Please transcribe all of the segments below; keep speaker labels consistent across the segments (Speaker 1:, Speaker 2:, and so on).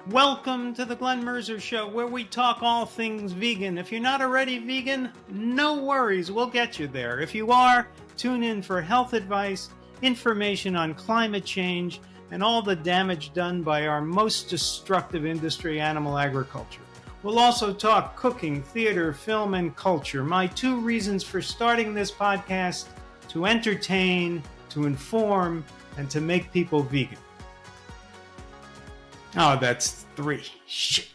Speaker 1: Welcome to the Glenn Mercer Show, where we talk all things vegan. If you're not already vegan, no worries, we'll get you there. If you are, tune in for health advice, information on climate change, and all the damage done by our most destructive industry, animal agriculture. We'll also talk cooking, theater, film, and culture. My 2 reasons for starting this podcast: to entertain, to inform, and to make people vegan. Oh, that's 3. Shit.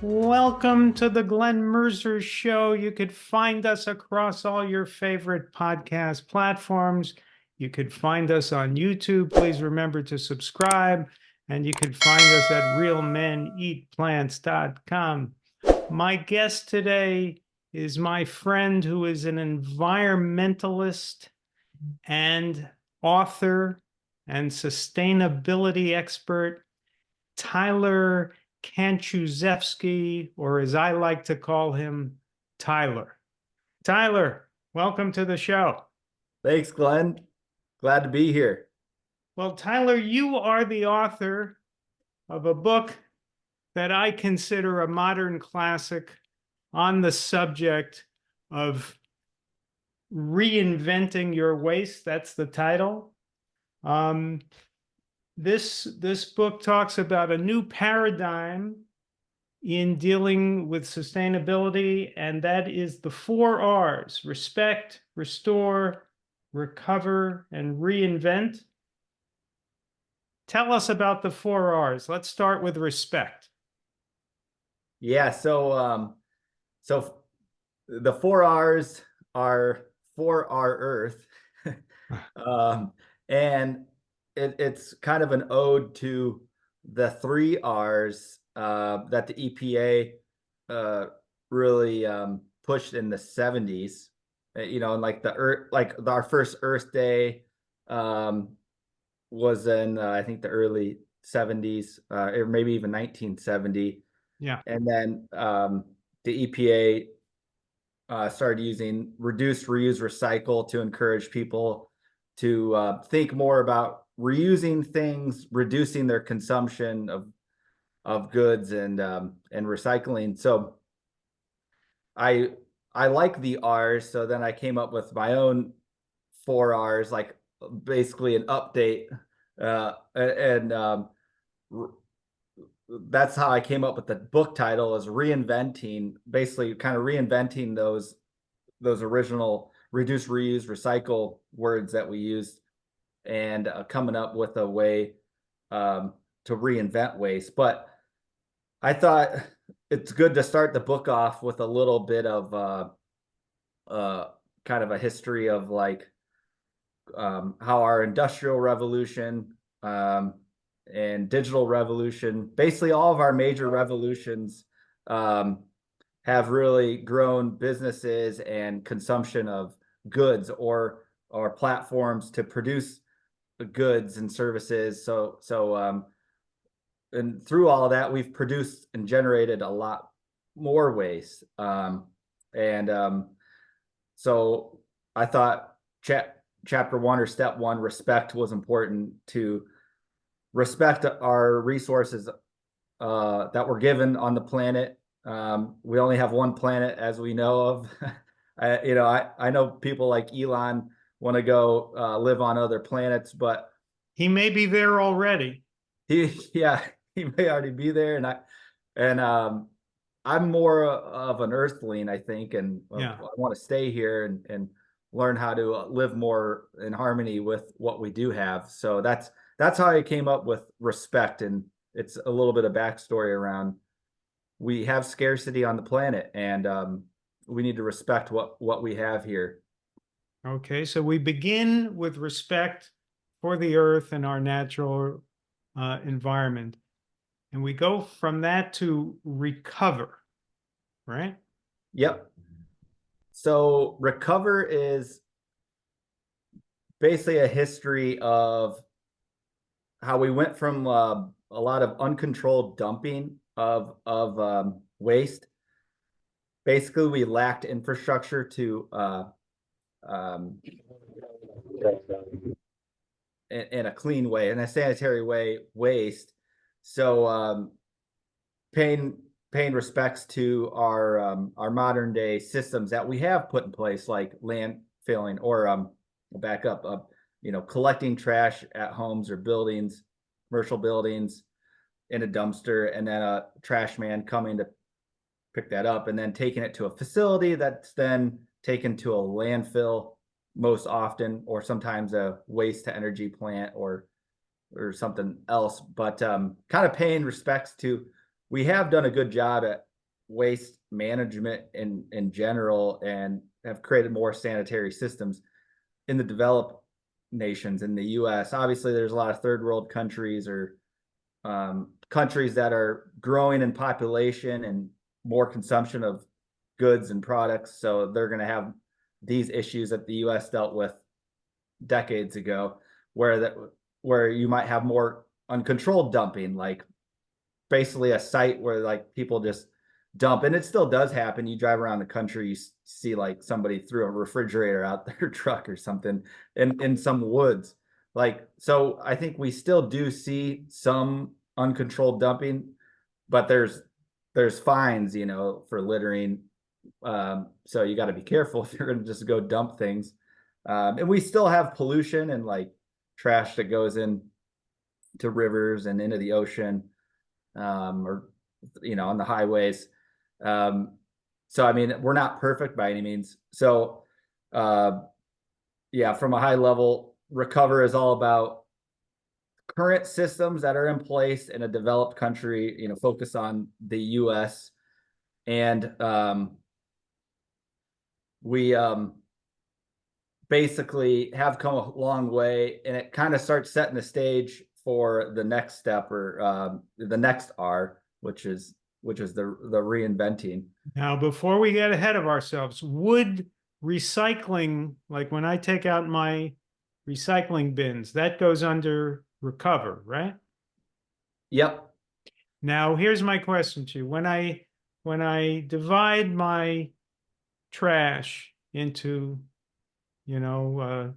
Speaker 1: Welcome to the Glenn Mercer Show. You could find us across all your favorite podcast platforms. You could find us on YouTube. Please remember to subscribe. And you can find us at realmeneatplants.com. My guest today is my friend who is an environmentalist and author and sustainability expert, Tyler Kanczuzewski, or as I like to call him, Tyler. Tyler, welcome to the show.
Speaker 2: Thanks, Glenn. Glad to be here.
Speaker 1: Well, Tyler, you are the author of a book that I consider a modern classic on the subject of Reinventing Your Waste. That's the title. This book talks about a new paradigm in dealing with sustainability, and that is the 4 R's: respect, restore, recover, and reinvent. Tell us about the 4 R's. Let's start with respect.
Speaker 2: Yeah, so the 4 R's are for our Earth, and it's kind of an ode to the 3 R's that the EPA really pushed in the 70s. You know, and like the Earth, like our first Earth Day was in I think the early 70s, or maybe even 1970.
Speaker 1: Yeah.
Speaker 2: And then the EPA started using reduce, reuse, recycle to encourage people to think more about reusing things, reducing their consumption of goods, and recycling. So I like the R's, so then I came up with my own 4 R's, like basically an update, and that's how I came up with the book title, is reinventing, basically kind of reinventing those original reduce, reuse, recycle words that we used, and coming up with a way to reinvent waste. But I thought it's good to start the book off with a little bit of kind of a history of like how our industrial revolution and digital revolution, basically all of our major revolutions, have really grown businesses and consumption of goods or platforms to produce goods and services. So and through all of that, we've produced and generated a lot more waste. So I thought chapter 1, or step 1, respect, was important. To respect our resources that we're given on the planet. We only have one planet, as we know of. I know people like Elon want to go live on other planets, but
Speaker 1: he may be there already.
Speaker 2: He may already be there, and I'm more of an earthling, I think, and I want to stay here and learn how to live more in harmony with what we do have. So that's how I came up with respect, and it's a little bit of backstory around, we have scarcity on the planet, and we need to respect what we have here.
Speaker 1: Okay, so we begin with respect for the earth and our natural environment, and we go from that to recover, right?
Speaker 2: Yep. So recover is basically a history of how we went from a lot of uncontrolled dumping of waste. Basically, we lacked infrastructure to in a clean way, in a sanitary way, waste. So paying respects to our modern day systems that we have put in place, like landfilling, or back up, collecting trash at homes or buildings, commercial buildings, in a dumpster, and then a trash man coming to pick that up and then taking it to a facility that's then taken to a landfill most often, or sometimes a waste to energy plant or something else. But kind of paying respects to, we have done a good job at waste management in general, and have created more sanitary systems in the developed nations. In the US, obviously there's a lot of third world countries, or countries that are growing in population and more consumption of goods and products, so they're going to have these issues that the US dealt with decades ago, where you might have more uncontrolled dumping, like basically a site where like people just dump. And it still does happen. You drive around the country, you see like somebody threw a refrigerator out their truck or something in some woods. Like, so I think we still do see some uncontrolled dumping, but there's fines, for littering. So you got to be careful if you're going to just go dump things. And we still have pollution and like trash that goes in to rivers and into the ocean, or on the highways. So I mean, we're not perfect by any means. So yeah, from a high level, recover is all about current systems that are in place in a developed country, focus on the US. And we basically have come a long way, and it kind of starts setting the stage for the next step, or the next R, which is the reinventing.
Speaker 1: Now, before we get ahead of ourselves, would recycling, like when I take out my recycling bins, that goes under recover, right?
Speaker 2: Yep.
Speaker 1: Now, here's my question to you. When I divide my trash into, the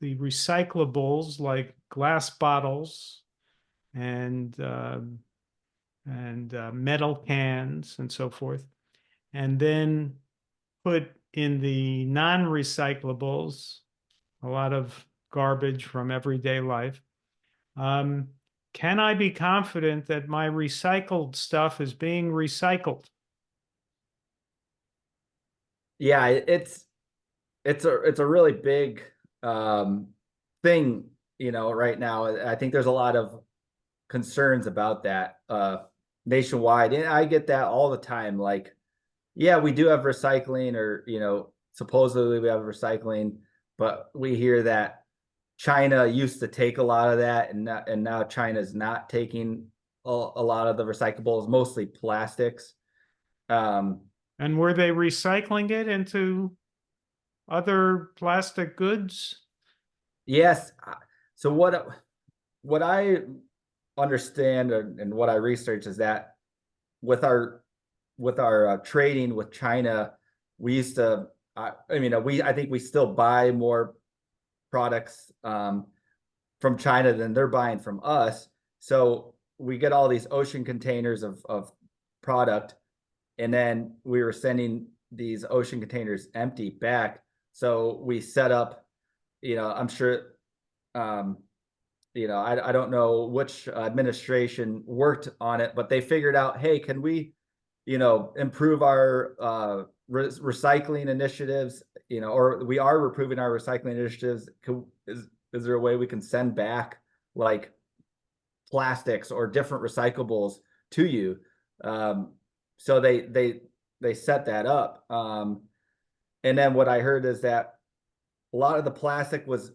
Speaker 1: recyclables like glass bottles and metal cans and so forth, and then put in the non-recyclables a lot of garbage from everyday life. Can I be confident that my recycled stuff is being recycled?
Speaker 2: Yeah, it's a really big thing, right now. I think there's a lot of concerns about that nationwide, and I get that all the time. Like, yeah, we do have recycling, or supposedly we have recycling, but we hear that China used to take a lot of that, and now China's not taking a lot of the recyclables, mostly plastics.
Speaker 1: And were they recycling it into other plastic goods?
Speaker 2: Yes. So what I understand, and what I research, is that with our trading with China, we used to. I think we still buy more products from China than they're buying from us. So we get all these ocean containers of product, and then we were sending these ocean containers empty back. So we set up, I'm sure, I don't know which administration worked on it, but they figured out, hey, can we, improve our recycling initiatives, or we are improving our recycling initiatives. Is there a way we can send back like plastics or different recyclables to you? So they set that up. And then what I heard is that a lot of the plastic was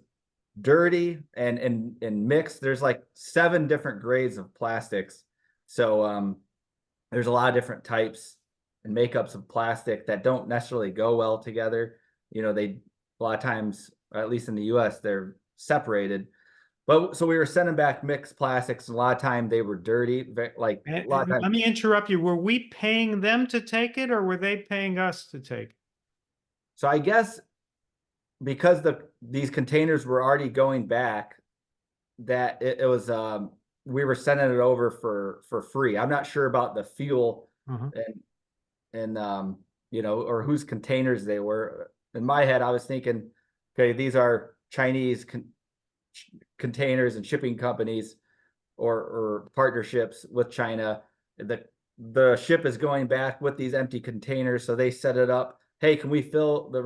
Speaker 2: dirty and mixed. There's like 7 different grades of plastics. So there's a lot of different types and makeups of plastic that don't necessarily go well together. A lot of times, at least in the US, they're separated. But so we were sending back mixed plastics, and a lot of time they were dirty. Like a lot of times.
Speaker 1: Let me interrupt you. Were we paying them to take it, or were they paying us to take it?
Speaker 2: So I guess because these containers were already going back, that it was we were sending it over for free. I'm not sure about the fuel
Speaker 1: Mhm.
Speaker 2: and or whose containers they were. In my head, I was thinking, okay, these are Chinese containers and shipping companies or partnerships with China. The ship is going back with these empty containers, so they set it up. Hey, can we fill the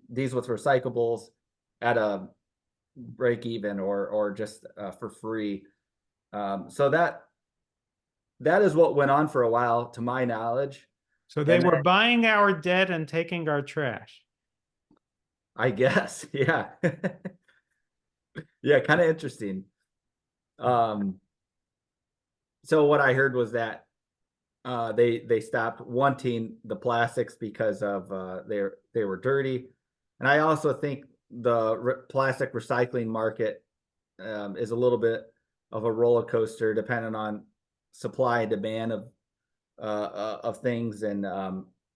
Speaker 2: these with recyclables at a break even or just for free? So that is what went on for a while, to my knowledge.
Speaker 1: So they
Speaker 2: And
Speaker 1: were
Speaker 2: then
Speaker 1: buying our debt and taking our trash.
Speaker 2: I guess, yeah, yeah, kind of interesting. Um, so what I heard was that they stopped wanting the plastics because of they were dirty, and I also think the plastic recycling market is a little bit of a roller coaster depending on supply and demand of things, and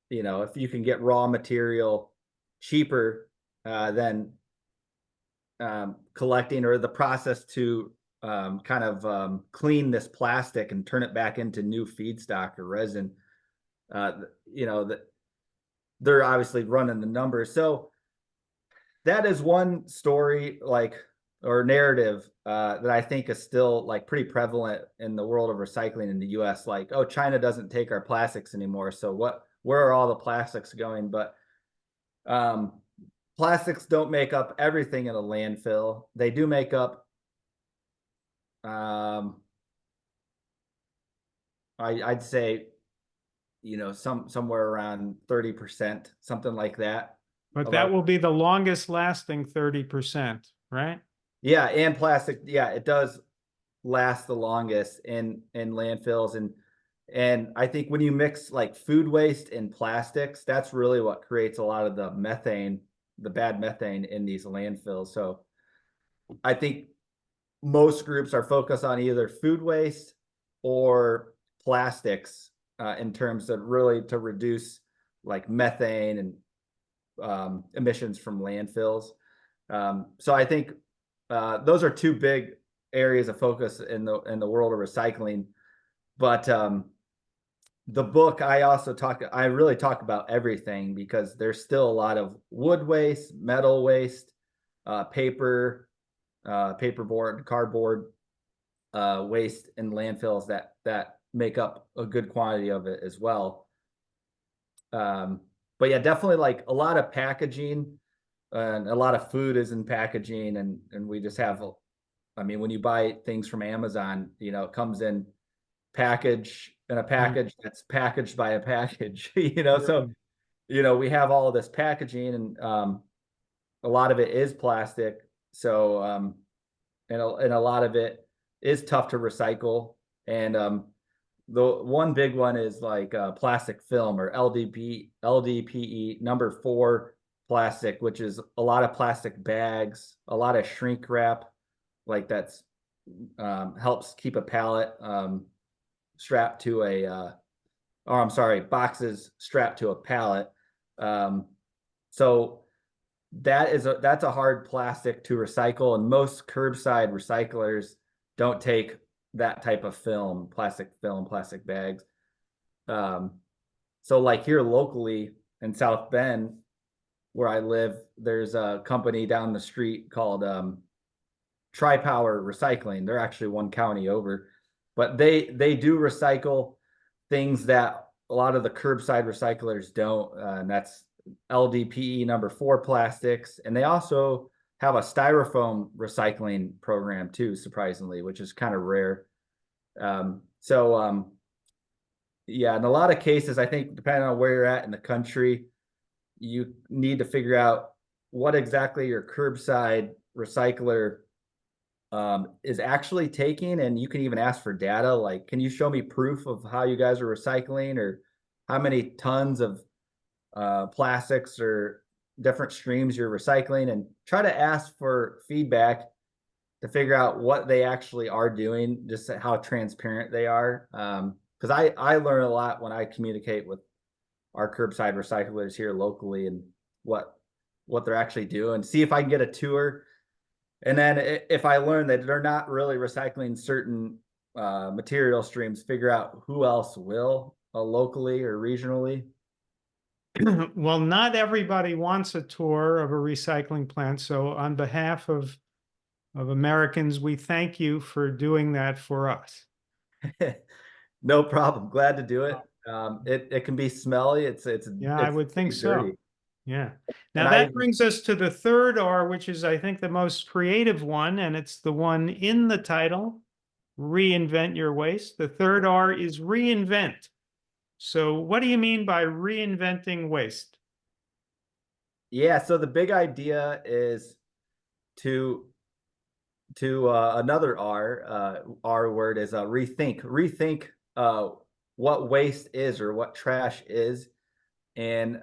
Speaker 2: if you can get raw material cheaper than collecting, or the process to kind of clean this plastic and turn it back into new feedstock or resin. Uh, that they're obviously running the numbers. So that is one story, like, or narrative that I think is still like pretty prevalent in the world of recycling in the U.S. Like, oh, China doesn't take our plastics anymore, so where are all the plastics going? But um, plastics don't make up everything in a landfill. They do make up um, I'd say, somewhere around 30%, something like that.
Speaker 1: But
Speaker 2: Of our,
Speaker 1: that will be the longest lasting 30%, right?
Speaker 2: yeah, and plastic, yeah, it does last the longest in landfills, and I think when you mix like food waste and plastics, that's really what creates a lot of the methane, the bad methane in these landfills. So I think most groups are focused on either food waste or plastics in terms of really to reduce like methane and emissions from landfills. So I think those are two big areas of focus in the world of recycling. But the book, I really talk about everything, because there's still a lot of wood waste, metal waste, paper, paperboard, cardboard waste in landfills that make up a good quantity of it as well. But yeah, definitely like a lot of packaging and a lot of food is in packaging, and we just have, I mean, when you buy things from Amazon, it comes in a package that's packaged by a package, so
Speaker 1: Right.
Speaker 2: we have all of this packaging, and a lot of it is plastic. So and a lot of it is tough to recycle. And the one big one is like plastic film, or LDPE number 4 plastic, which is a lot of plastic bags, a lot of shrink wrap, like that's helps keep a pallet strapped to or I'm sorry, boxes strapped to a pallet. So that's a hard plastic to recycle, and most curbside recyclers don't take that type of plastic bags. Um, so like here locally in South Bend, where I live, there's a company down the street called Tri-Power Recycling. They're actually one county over, but they do recycle things that a lot of the curbside recyclers don't, and that's LDPE number 4 plastics. And they also have a styrofoam recycling program too, surprisingly, which is kind of rare. Yeah, in a lot of cases, I think depending on where you're at in the country, you need to figure out what exactly your curbside recycler is actually taking, and you can even ask for data. Like, can you show me proof of how you guys are recycling, or how many tons of plastics or different streams you're recycling, and try to ask for feedback to figure out what they actually are doing, just how transparent they are. Because I learn a lot when I communicate with our curbside recyclers here locally, and what they're actually doing. See if I can get a tour And then if I learn that they're not really recycling certain material streams, figure out who else will, locally or regionally.
Speaker 1: Well, not everybody wants a tour of a recycling plant. So on behalf of Americans, we thank you for doing that for us.
Speaker 2: No problem. Glad to do it. It can be smelly.
Speaker 1: Yeah, I
Speaker 2: It's
Speaker 1: would think
Speaker 2: pretty
Speaker 1: so.
Speaker 2: dirty.
Speaker 1: Yeah.
Speaker 2: And
Speaker 1: Now
Speaker 2: I
Speaker 1: that brings us to the third R, which is, I think, the most creative one, and it's the one in the title, Reinvent Your Waste. The third R is reinvent. So what do you mean by reinventing waste?
Speaker 2: yeah, so the big idea is to another R word is rethink what waste is or what trash is, and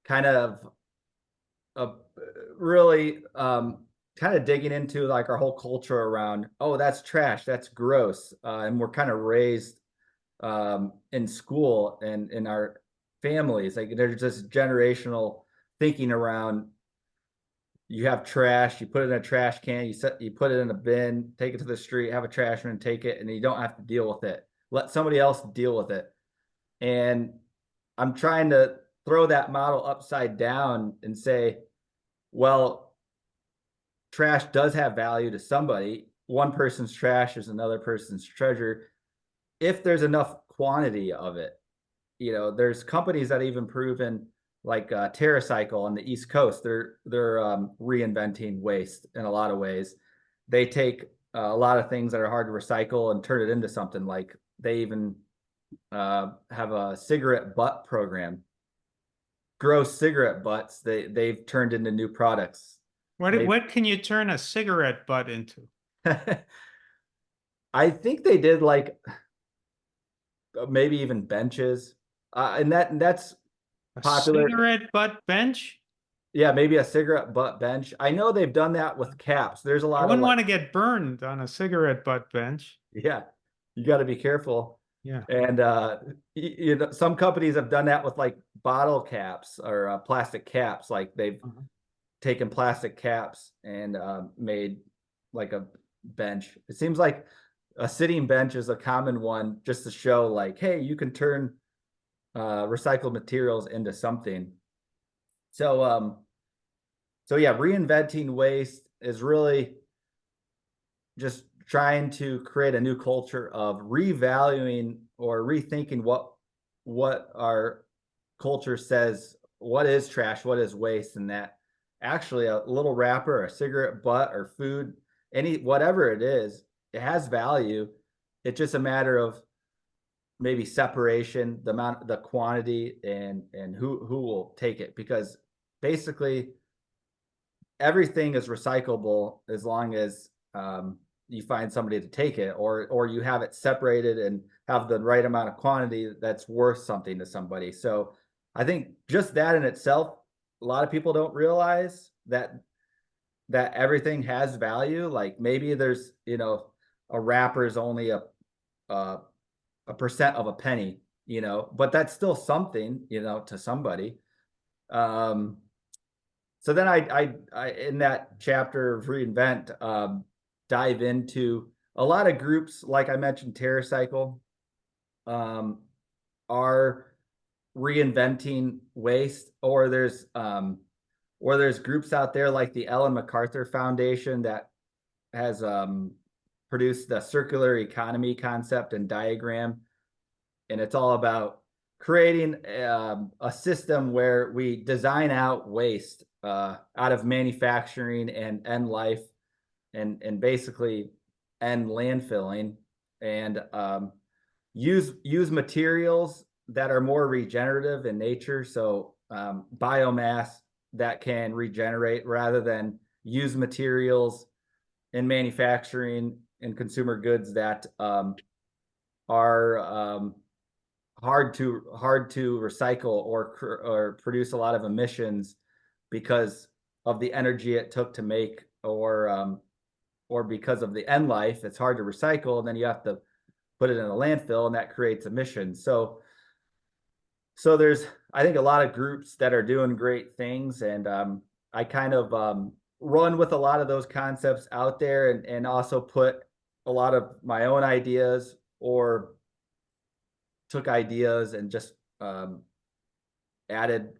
Speaker 2: kind of uh, really kind of digging into like our whole culture around, oh, that's trash, that's gross, and we're kind of raised in school and in our families, like there's just generational thinking around, you have trash, you put it in a trash can, you put it in a bin, take it to the street, have a trash man take it, and you don't have to deal with it. Let somebody else deal with it. And I'm trying to throw that model upside down and say, well, trash does have value to somebody. One person's trash is another person's treasure if there's enough quantity of it. There's companies that even proven, like TerraCycle on the East Coast, they're reinventing waste in a lot of ways. They take a lot of things that are hard to recycle and turn it into something. Like they even have a cigarette butt program. Gross cigarette butts they've turned into new products.
Speaker 1: What can you turn a cigarette butt into?
Speaker 2: I think they did like maybe even benches, and that's
Speaker 1: A
Speaker 2: popular.
Speaker 1: cigarette butt bench?
Speaker 2: Yeah, maybe a cigarette butt bench. I know they've done that with caps. There's a
Speaker 1: I
Speaker 2: lot of
Speaker 1: wouldn't
Speaker 2: like,
Speaker 1: want to get burned on a cigarette butt bench.
Speaker 2: yeah, you got to be careful.
Speaker 1: Yeah.
Speaker 2: And some companies have done that with like bottle caps or plastic caps. Like they've
Speaker 1: Uh-huh.
Speaker 2: taken plastic caps and made like a bench. It seems like a sitting bench is a common one, just to show like, hey, you can turn recycled materials into something. So so yeah, reinventing waste is really just trying to create a new culture of revaluing or rethinking what our culture says, what is trash, what is waste, and that actually a little wrapper, a cigarette butt, or food, any whatever it is, it has value. It's just a matter of maybe separation, the amount, the quantity, and who will take it, because basically everything is recyclable as long as you find somebody to take it, or you have it separated and have the right amount of quantity that's worth something to somebody. So I think just that in itself, a lot of people don't realize that everything has value. Like maybe there's, a wrapper is only a percent of a penny, but that's still something, to somebody. Um, so then I in that chapter of Reinvent, dive into a lot of groups, like I mentioned, TerraCycle, um, are reinventing waste, or there's groups out there like the Ellen MacArthur Foundation that has produced the circular economy concept and diagram, and it's all about creating a system where we design out waste out of manufacturing and end life, and basically end landfilling, and use materials that are more regenerative in nature. So biomass that can regenerate, rather than use materials in manufacturing and consumer goods that are hard to recycle, or produce a lot of emissions because of the energy it took to make, or because of the end life. It's hard to recycle, and then you have to put it in a landfill, and that creates emissions. So there's, I think, a lot of groups that are doing great things, and I kind of run with a lot of those concepts out there, and also put a lot of my own ideas, or took ideas and just added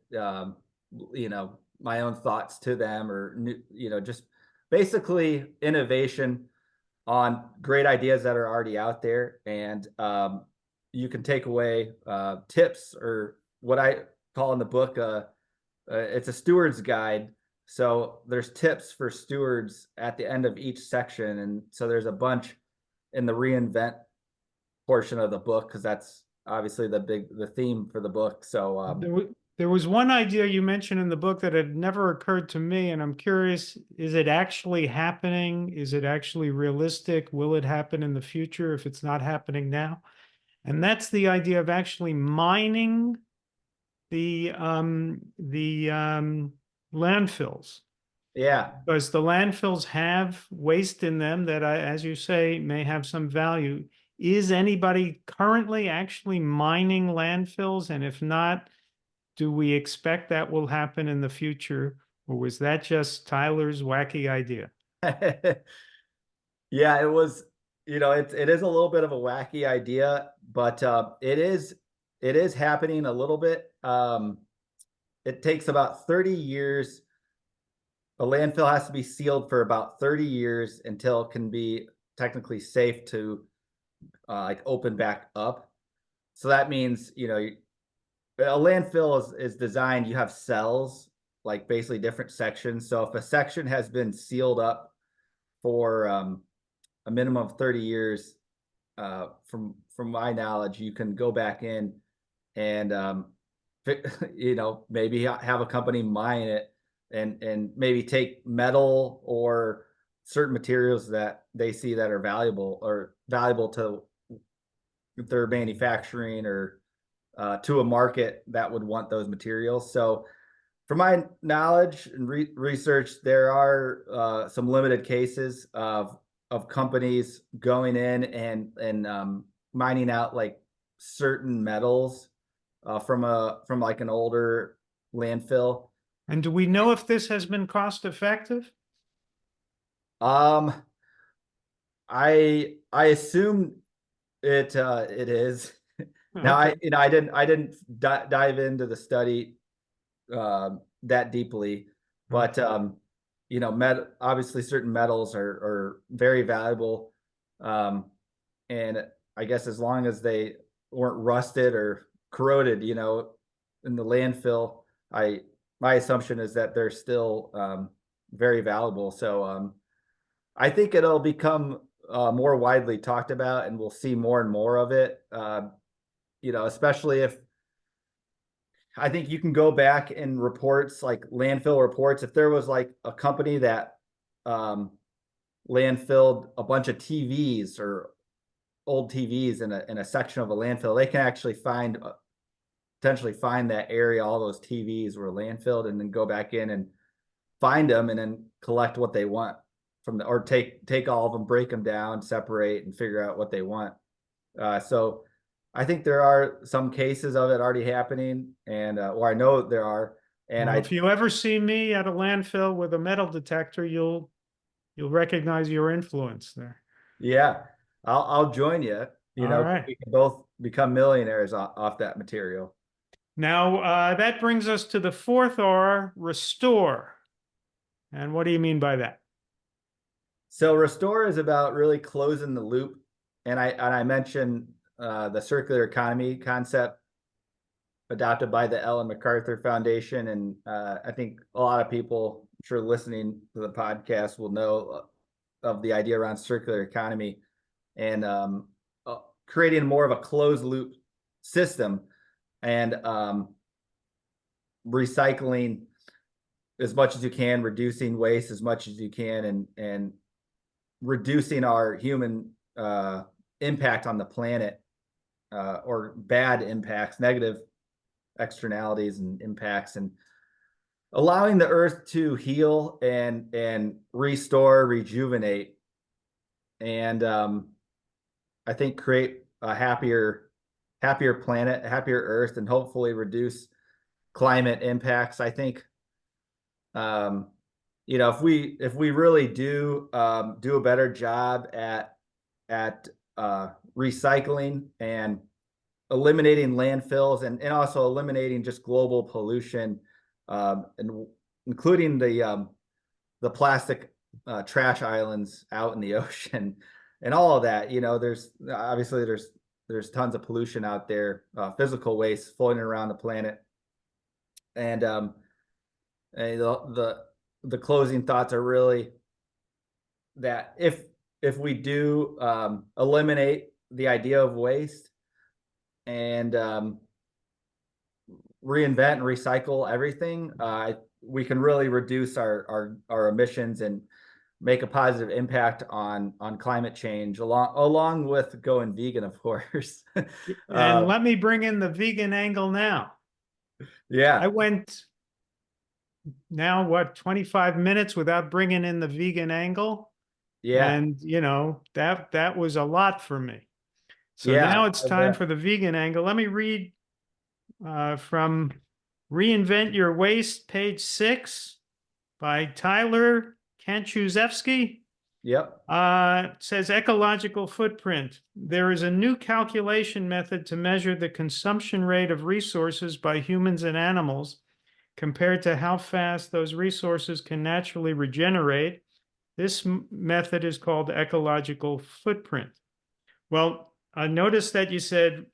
Speaker 2: my own thoughts to them, or just basically innovation on great ideas that are already out there. And you can take away tips, or what I call in the book, it's a steward's guide. So there's tips for stewards at the end of each section. And so there's a bunch in the reinvent portion of the book, because that's obviously the theme for the book. So
Speaker 1: there was one idea you mentioned in the book that had never occurred to me, and I'm curious, is it actually happening? Is it actually realistic? Will it happen in the future if it's not happening now? And that's the idea of actually mining the landfills.
Speaker 2: yeah.
Speaker 1: Because the landfills have waste in them that, as you say, may have some value. Is anybody currently actually mining landfills? And if not, do we expect that will happen in the future? Or was that just Tyler's wacky idea?
Speaker 2: Yeah, it was, it is a little bit of a wacky idea, but it is happening a little bit. It takes about 30 years. A landfill has to be sealed for about 30 years until it can be technically safe to like open back up. So that means, a landfill is designed, you have cells, like basically different sections. So if a section has been sealed up for a minimum of 30 years, from my knowledge, you can go back in and maybe have a company mine it, and maybe take metal or certain materials that they see that are valuable to their manufacturing, or to a market that would want those materials. So from my knowledge and research, there are some limited cases of companies going in and mining out like certain metals from like an older landfill.
Speaker 1: And do we know if this has been cost effective?
Speaker 2: Um, I assume it is. Now,
Speaker 1: Okay.
Speaker 2: I didn't dive into the study that deeply, but obviously certain metals are very valuable, and I guess as long as they weren't rusted or corroded, in the landfill, my assumption is that they're still very valuable. So I think it'll become more widely talked about, and we'll see more and more of it. Especially if, I think you can go back in reports, like landfill reports, if there was like a company that landfilled a bunch of TVs or old TVs in a section of a landfill, they can actually potentially find that area, all those TVs were landfilled, and then go back in and find them, and then collect what they want or take all of them, break them down, separate, and figure out what they want. So I think there are some cases of it already happening, and or I know there are. And
Speaker 1: Well, if you ever see me at a landfill with a metal detector, you'll recognize your influence there.
Speaker 2: yeah, I'll join you.
Speaker 1: All right.
Speaker 2: We can both become millionaires off that material.
Speaker 1: Now, that brings us to the fourth R, restore. And what do you mean by that?
Speaker 2: So restore is about really closing the loop, and I mentioned the circular economy concept adopted by the Ellen MacArthur Foundation, and I think a lot of people, I'm sure, listening to the podcast will know of the idea around circular economy, and creating more of a closed loop system, and recycling as much as you can, reducing waste as much as you can, and reducing our human impact on the planet, or bad impacts, negative externalities and impacts, and allowing the earth to heal and restore, rejuvenate, and I think create a happier planet, a happier earth, and hopefully reduce climate impacts. I think if we really do a better job at recycling and eliminating landfills and also eliminating just global pollution, and including the plastic trash islands out in the ocean and all of that. There's obviously there's tons of pollution out there, physical waste floating around the planet. And the closing thoughts are really that if we do eliminate the idea of waste and reinvent and recycle everything, we can really reduce our emissions and make a positive impact on climate change along with going vegan, of course.
Speaker 1: And let me bring in the vegan angle now.
Speaker 2: Yeah.
Speaker 1: I went now, what, 25 minutes without bringing in the vegan angle?
Speaker 2: Yeah.
Speaker 1: And, that was a lot for me. So
Speaker 2: Yeah.
Speaker 1: now it's time for the vegan angle. Let me read from Reinvent Your Waste, page 6 by Tyler Kanczuzewski.
Speaker 2: Yep.
Speaker 1: It says ecological footprint. There is a new calculation method to measure the consumption rate of resources by humans and animals compared to how fast those resources can naturally regenerate. This method is called ecological footprint. Well, I noticed that you said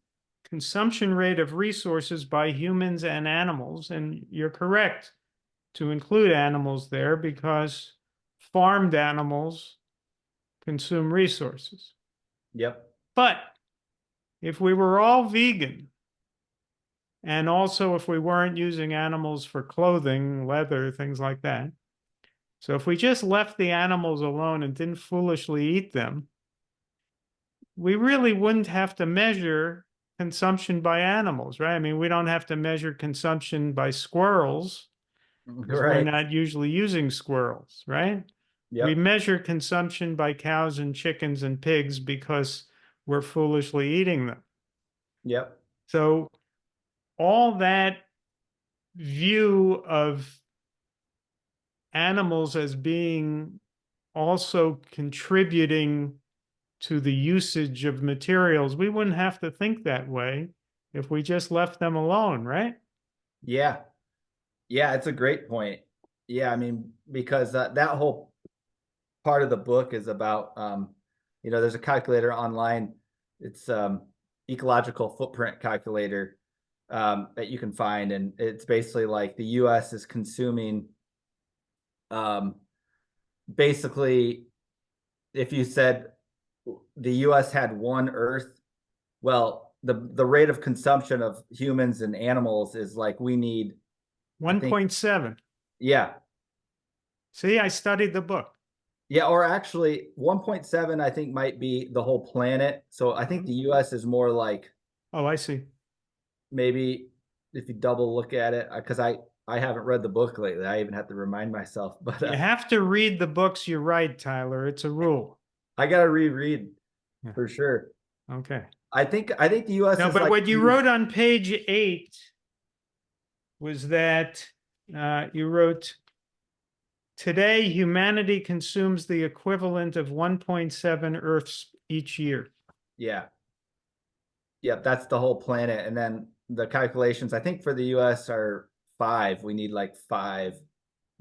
Speaker 1: consumption rate of resources by humans and animals, and you're correct to include animals there because farmed animals consume resources.
Speaker 2: Yep.
Speaker 1: But if we were all vegan, and also if we weren't using animals for clothing, leather, things like that, so if we just left the animals alone and didn't foolishly eat them, we really wouldn't have to measure consumption by animals, right? I mean, we don't have to measure consumption by squirrels because we're
Speaker 2: Right.
Speaker 1: not usually using squirrels, right? We
Speaker 2: Yep.
Speaker 1: measure consumption by cows and chickens and pigs because we're foolishly eating them.
Speaker 2: Yep.
Speaker 1: So all that view of animals as being also contributing to the usage of materials, we wouldn't have to think that way if we just left them alone, right?
Speaker 2: Yeah. Yeah, it's a great point. Yeah, I mean, because that whole part of the book is about, there's a calculator online. It's ecological footprint calculator that you can find, and it's basically like the U.S. is consuming, basically, if you said the U.S. had one Earth, well, the rate of consumption of humans and animals is like we need, I think,
Speaker 1: 1.7.
Speaker 2: yeah.
Speaker 1: See, I studied the book.
Speaker 2: Yeah, or actually 1.7 I think might be the whole planet. So I think the US is more like,
Speaker 1: Oh, I see.
Speaker 2: maybe if you double look at it, because I haven't read the book lately. I even have to remind myself, but
Speaker 1: You have to read the books you write, Tyler. It's a rule.
Speaker 2: I gotta reread
Speaker 1: Yeah.
Speaker 2: for sure.
Speaker 1: Okay.
Speaker 2: I think the US
Speaker 1: No,
Speaker 2: is
Speaker 1: but
Speaker 2: like,
Speaker 1: what you wrote on page 8 was that you wrote, today humanity consumes the equivalent of 1.7 Earths each year.
Speaker 2: yeah. Yep, that's the whole planet. And then the calculations, I think for the US are 5. We need like 5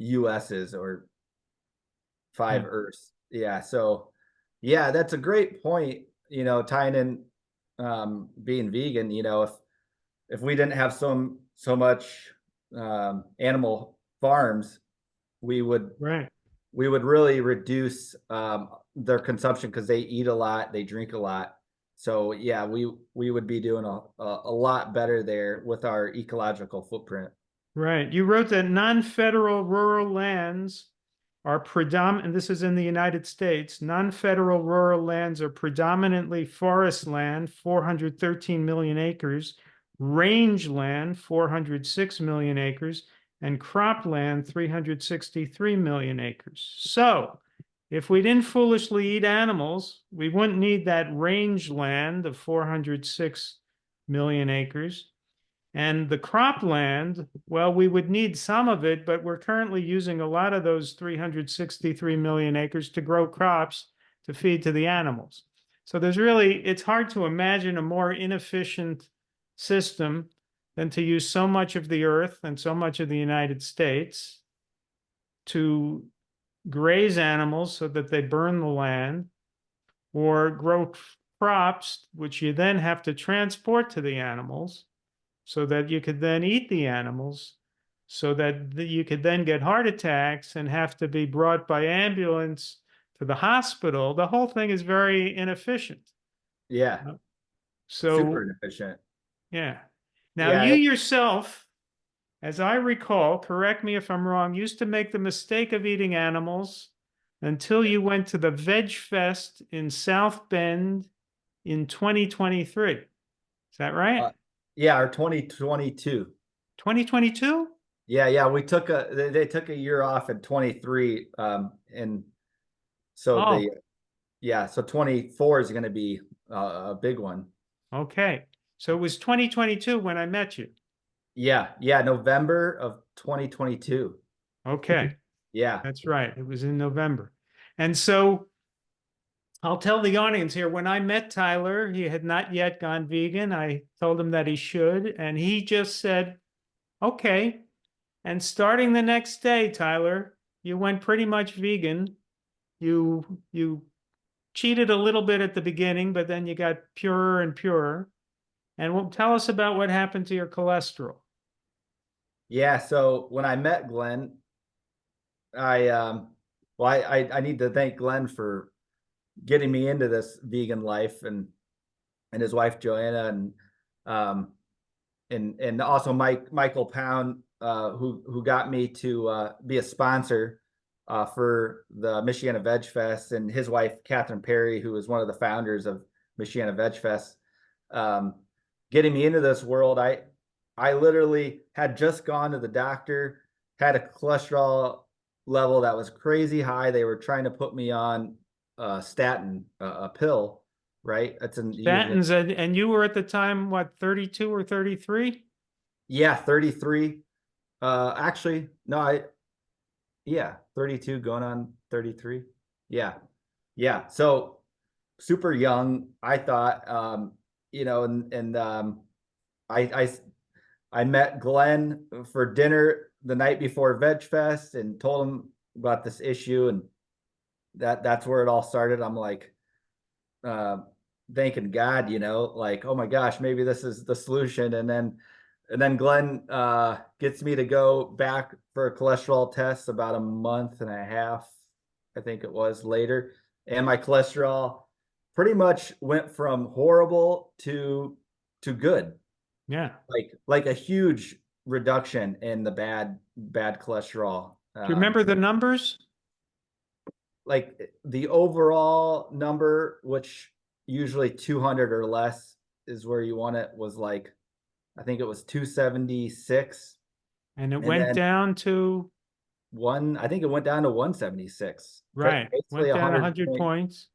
Speaker 2: USs or 5
Speaker 1: Yeah.
Speaker 2: Earths. Yeah. So yeah, that's a great point, tying in being vegan. If we didn't have so much animal farms, we would
Speaker 1: Right.
Speaker 2: really reduce their consumption because they eat a lot, they drink a lot. So yeah, we would be doing a lot better there with our ecological footprint.
Speaker 1: Right. You wrote that non-federal rural lands are predominant, and this is in the United States, non-federal rural lands are predominantly forest land, 413 million acres, range land, 406 million acres, and cropland, 363 million acres. So if we didn't foolishly eat animals, we wouldn't need that range land of 406 million acres. And the cropland, well, we would need some of it, but we're currently using a lot of those 363 million acres to grow crops to feed to the animals. So it's hard to imagine a more inefficient system than to use so much of the earth and so much of the United States to graze animals so that they burn the land, or grow crops, which you then have to transport to the animals so that you could then eat the animals, so that you could then get heart attacks and have to be brought by ambulance to the hospital. The whole thing is very inefficient.
Speaker 2: Yeah, super
Speaker 1: So,
Speaker 2: inefficient.
Speaker 1: yeah. Now,
Speaker 2: Yeah,
Speaker 1: you yourself, as I recall, correct me if I'm wrong, used to make the mistake of eating animals until you went to the Veg Fest in South Bend in 2023. Is that right?
Speaker 2: uh, yeah, our 2022.
Speaker 1: 2022?
Speaker 2: Yeah, we took they took a year off in 23, and so
Speaker 1: Oh,
Speaker 2: so 24 is going to be a big one.
Speaker 1: okay. So it was 2022 when I met you.
Speaker 2: Yeah, November of 2022.
Speaker 1: Okay,
Speaker 2: Yeah,
Speaker 1: that's right. It was in November. And so I'll tell the audience here, when I met Tyler, he had not yet gone vegan. I told him that he should, and he just said, okay. And starting the next day, Tyler, you went pretty much vegan. You cheated a little bit at the beginning, but then you got purer and purer. And tell us about what happened to your cholesterol.
Speaker 2: yeah. So when I met Glenn, I well, I need to thank Glenn for getting me into this vegan life, and his wife Joanna, um and also Michael Pound, who got me to be a sponsor for the Michiana Veg Fest, and his wife Catherine Perry, who was one of the founders of Michiana Veg Fest, um, getting me into this world. I literally had just gone to the doctor, had a cholesterol level that was crazy high. They were trying to put me on statin, a pill, right? That's usually,
Speaker 1: Statins, and you were at the time, what, 32 or 33?
Speaker 2: yeah, 33. Actually, no, yeah, 32 going on 33. Yeah. Yeah. So super young, I thought, and I, I, I met Glenn for dinner the night before Veg Fest and told him about this issue. And that's where it all started. I'm like, uh, thanking God, like, oh my gosh, maybe this is the solution. And then Glenn gets me to go back for a cholesterol test about a month and a half, I think it was, later. And my cholesterol pretty much went from horrible to good.
Speaker 1: Yeah.
Speaker 2: Like a huge reduction in the bad cholesterol.
Speaker 1: Do you remember the numbers?
Speaker 2: Like the overall number, which usually 200 or less is where you want it, was like, I think it was 276.
Speaker 1: And it
Speaker 2: And
Speaker 1: went
Speaker 2: then
Speaker 1: down to,
Speaker 2: I think it went down to 176.
Speaker 1: right,
Speaker 2: Basically
Speaker 1: went
Speaker 2: a
Speaker 1: down
Speaker 2: 100
Speaker 1: 100
Speaker 2: point.
Speaker 1: points.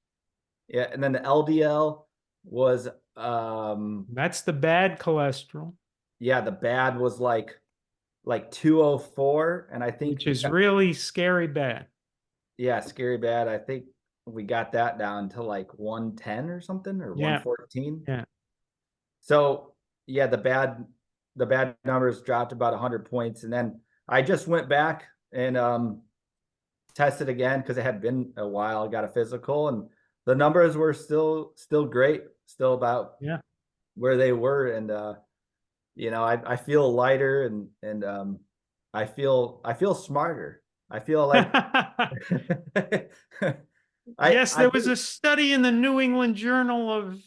Speaker 2: Yeah. And then the LDL was,
Speaker 1: That's the bad cholesterol,
Speaker 2: yeah, the bad was like 204. And I think
Speaker 1: which is really scary bad.
Speaker 2: yeah, scary bad. I think we got that down to like 110 or something, or
Speaker 1: Yeah.
Speaker 2: 114.
Speaker 1: Yeah.
Speaker 2: So yeah, the bad numbers dropped about 100 points. And then I just went back and tested again because it had been a while. I got a physical, and the numbers were still great, still about
Speaker 1: Yeah.
Speaker 2: where they were. And I feel lighter, and I feel smarter. I feel like
Speaker 1: Yes,
Speaker 2: I
Speaker 1: there was
Speaker 2: do.
Speaker 1: a study in the New England Journal of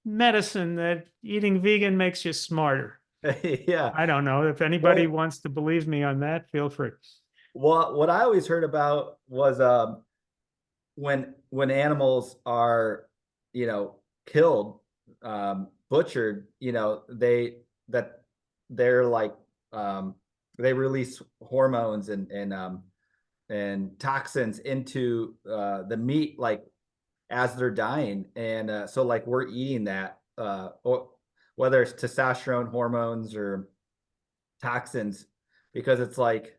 Speaker 1: Medicine that eating vegan makes you smarter.
Speaker 2: Yeah.
Speaker 1: I don't know. If anybody
Speaker 2: Well,
Speaker 1: wants to believe me on that, feel free.
Speaker 2: what I always heard about was when animals are, killed, butchered, that they're like, they release hormones and toxins into the meat, like as they're dying. And so like we're eating that, or whether it's testosterone hormones or toxins, because it's like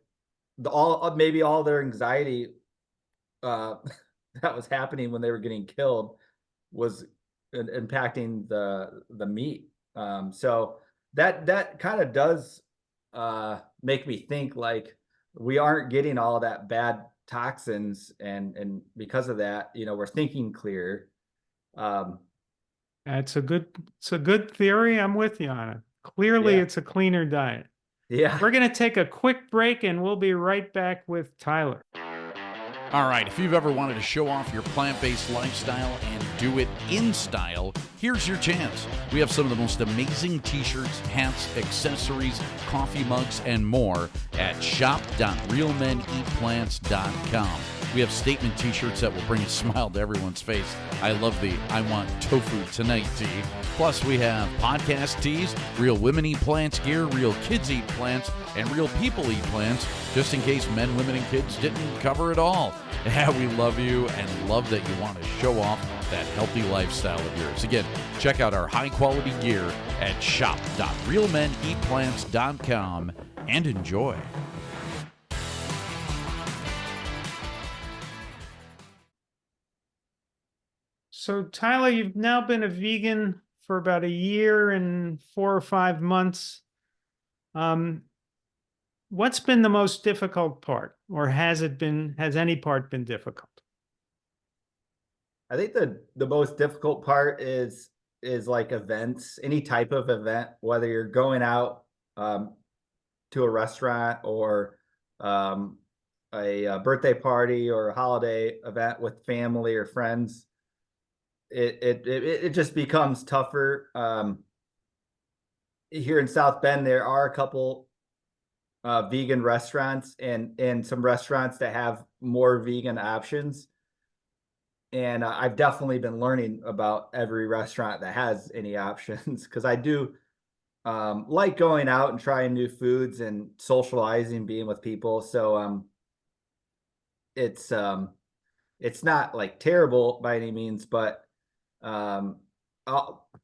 Speaker 2: maybe all their anxiety uh that was happening when they were getting killed was impacting the meat. So that kind of does make me think like we aren't getting all that bad toxins, and because of that, we're thinking clear. um
Speaker 1: It's a good theory. I'm with you on it. Clearly,
Speaker 2: yeah,
Speaker 1: it's a cleaner diet.
Speaker 2: yeah.
Speaker 1: We're going to take a quick break and we'll be right back with Tyler.
Speaker 3: All right, if you've ever wanted to show off your plant-based lifestyle and do it in style, here's your chance. We have some of the most amazing t-shirts, hats, accessories, coffee mugs, and more at shop.realmeneatplants.com. We have statement t-shirts that will bring a smile to everyone's face. I love the I Want Tofu Tonight tee. Plus, we have podcast tees, Real Women Eat Plants gear, Real Kids Eat Plants, and Real People Eat Plants, just in case men, women, and kids didn't cover it all. Yeah, we love you and love that you want to show off that healthy lifestyle of yours. Again, check out our high-quality gear at shop.realmeneatplants.com and enjoy.
Speaker 1: So, Tyler, you've now been a vegan for about a year and 4 or 5 months. What's been the most difficult part, or has any part been difficult?
Speaker 2: I think the most difficult part is like events, any type of event, whether you're going out to a restaurant or a birthday party or a holiday event with family or friends. It just becomes tougher. Here in South Bend, there are a couple vegan restaurants and some restaurants that have more vegan options. And I've definitely been learning about every restaurant that has any options, because I do like going out and trying new foods and socializing, being with people. So it's not like terrible by any means, but